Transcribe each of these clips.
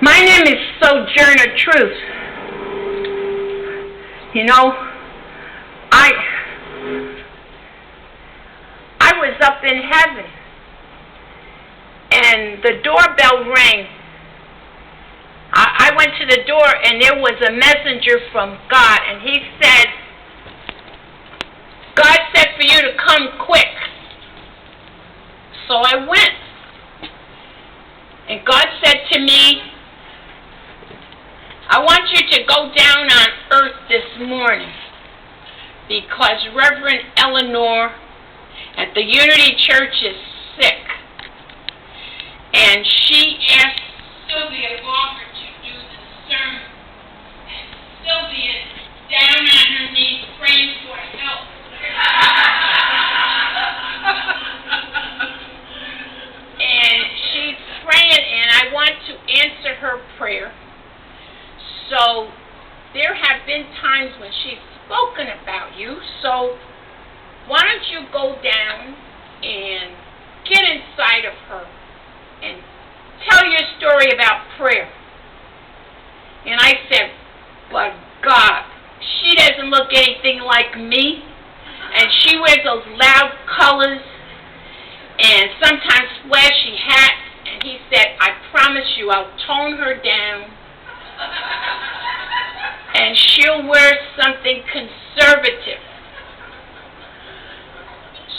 My name is Sojourner Truth. You know, I was up in heaven, and the doorbell rang. I went to the door, and there was a messenger from God, and he said, God said for you to come quick. So I went, and God said to me, I want you to go down on earth this morning because Reverend Eleanor at the Unity Church is sick. And she asked Sylvia Walker to do the sermon. And Sylvia is down on her knees praying for help. And she's praying, and I want to answer her prayer. So there have been times when she's spoken about you, so why don't you go down and get inside of her and tell your story about prayer. And I said, but God, she doesn't look anything like me, and she wears those loud colors and sometimes flashy hats. And he said, I promise you I'll tone her down and she'll wear something conservative.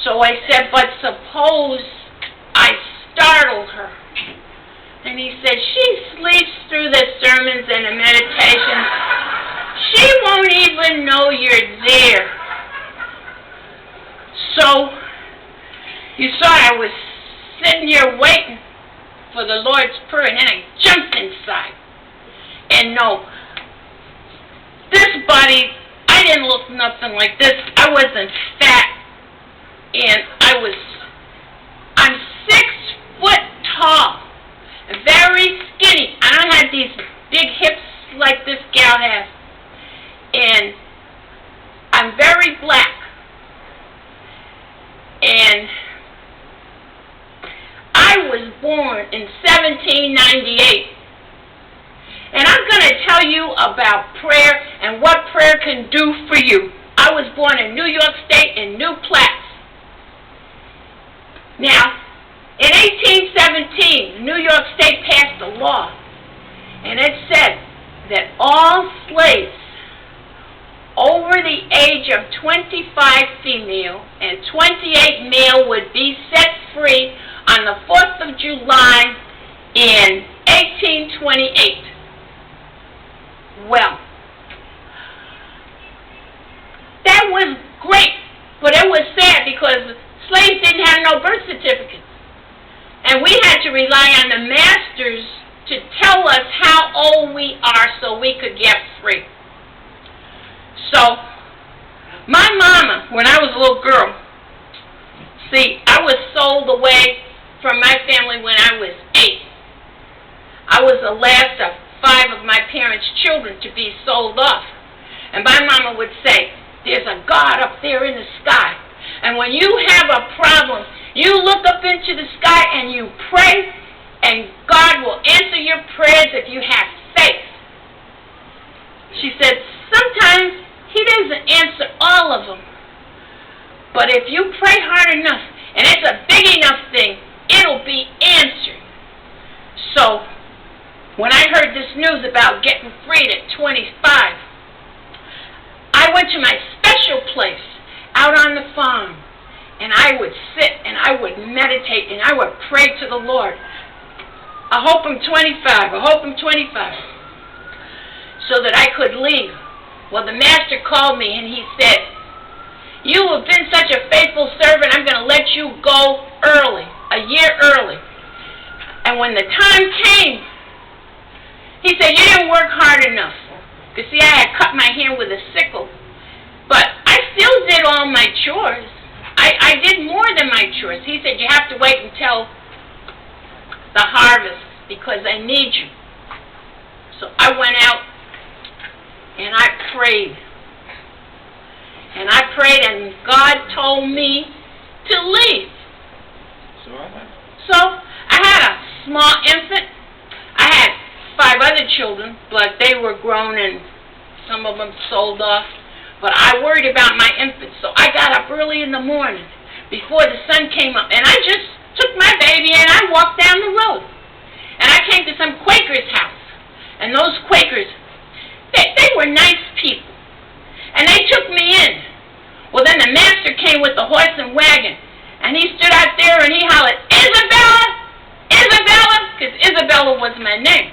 So I said, but suppose I startle her. And he said, she sleeps through the sermons and the meditations. She won't even know you're there. So you saw I was sitting here waiting for the Lord's Prayer, and then I jumped inside. And no, this body, I didn't look nothing like this. I wasn't fat, and I'm 6 foot tall, very skinny. I don't have these big hips like this gal has, and I'm very black, and I was born in 1798. And I'm going to tell you about prayer and what prayer can do for you. I was born in New York State in New Platts. Now, in 1817, New York State passed a law, and it said that all slaves over the age of 25 female and 28 male would be set free on the 4th of July in 1828. Well, that was great, but it was sad because slaves didn't have no birth certificates. And we had to rely on the masters to tell us how old we are so we could get free. So, my mama, when I was a little girl, see, I was sold away from my family when I was 8. I was the last of 5 of my parents' children to be sold off. And my mama would say, there's a God up there in the sky. And when you have a problem, you look up into the sky and you pray, and God will answer your prayers if you have faith. She said, sometimes He doesn't answer all of them. But if you pray hard enough, and it's a big enough thing, it'll be answered. So, when I heard this news about getting freed at 25, I went to my special place out on the farm, and I would sit and I would meditate and I would pray to the Lord. I hope I'm 25. I hope I'm 25. So that I could leave. Well, the master called me and he said, you have been such a faithful servant, I'm going to let you go early, a year early. And when the time came, he said, you didn't work hard enough. Because, see, I had cut my hair with a sickle. But I still did all my chores. I did more than my chores. He said, you have to wait until the harvest because I need you. So I went out and I prayed. And I prayed and God told me to leave. So I had a small infant. I had 5 other children, but they were grown and some of them sold off. But I worried about my infants, so I got up early in the morning before the sun came up, and I just took my baby and I walked down the road. And I came to some Quaker's house, and those Quakers, they were nice people, and they took me in. Well, then the master came with the horse and wagon, and he stood out there and he hollered, "Isabella! Isabella!" Because Isabella was my name.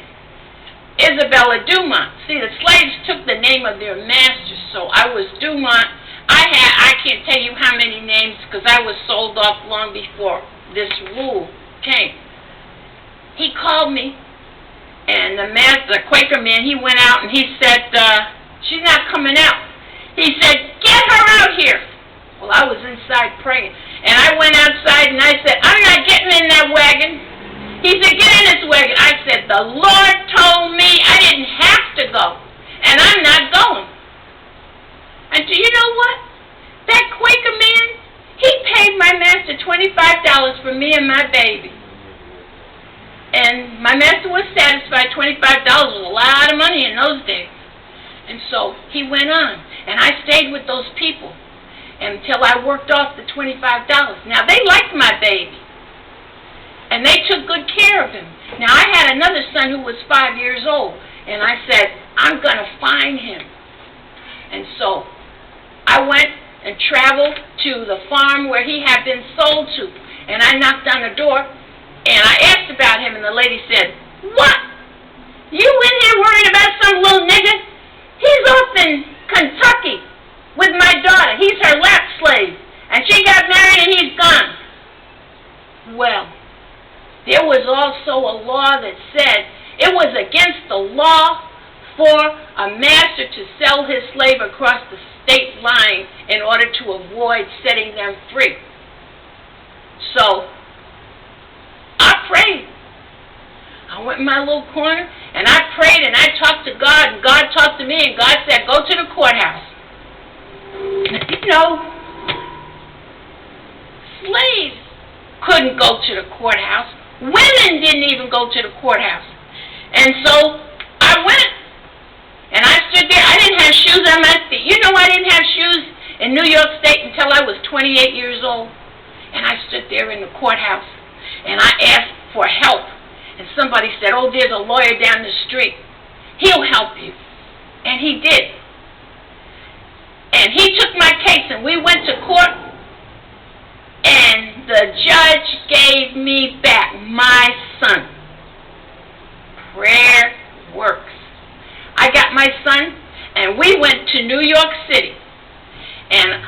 Isabella Dumont. See, the slaves took the name of their masters, so I was Dumont. I can't tell you how many names, because I was sold off long before this rule came. He called me, and the Quaker man, he went out and he said, "She's not coming out." He said, "Get her out here." Well, I was inside praying, and I went outside and I said, "I'm not getting in that wagon." He said, "Get in this wagon." I said, "The Lord told me I didn't have to go, and I'm not going." And do you know what? That Quaker man, he paid my master $25 for me and my baby. And my master was satisfied. $25 was a lot of money in those days. And so he went on, and I stayed with those people until I worked off the $25. Now, they liked my baby, and they took good care of him. Now, I had another son who was 5 years old, and I said, I'm going to find him. And so I went and traveled to the farm where he had been sold to, and I knocked on the door, and I asked about him, and the lady said, "What? You in here worrying about some little nigger? He's off in Kentucky with my daughter. He's her lap slave, and she got married and he's gone." Well, there was also a law that said it was against the law for a master to sell his slave across the state line in order to avoid setting them free. So I prayed. I went in my little corner, and I prayed, and I talked to God, and God talked to me, and God said, "Go to the courthouse." You know, slaves couldn't go to the courthouse. Women didn't even go to the courthouse. And so I went, and I stood there. I didn't have shoes on my feet. You know, I didn't have shoes in New York State until I was 28 years old. And I stood there in the courthouse, and I asked for help. And somebody said, "Oh, there's a lawyer down the street. He'll help you." And he did. And he took my case, and we went to court, and the judge gave me back my son. Prayer works. I got my son, and we went to New York City, and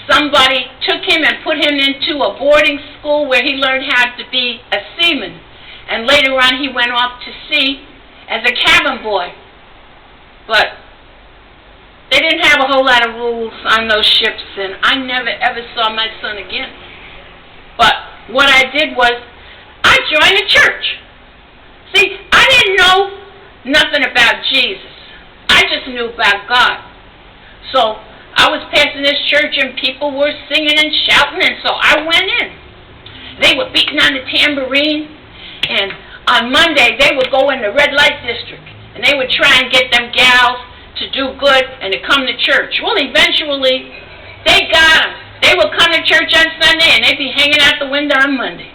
somebody took him and put him into a boarding school where he learned how to be a seaman. And later on, he went off to sea as a cabin boy. But they didn't have a whole lot of rules on those ships, and I never ever saw my son again. But what I did was, I joined a church. See, I didn't know nothing about Jesus. I just knew about God. So I was passing this church, and people were singing and shouting, and so I went in. They were beating on the tambourine, and on Monday, they would go in the red light district, and they would try and get them gals to do good and to come to church. Well, eventually, they got them. They would come to church on Sunday, and they'd be hanging out the window on Monday.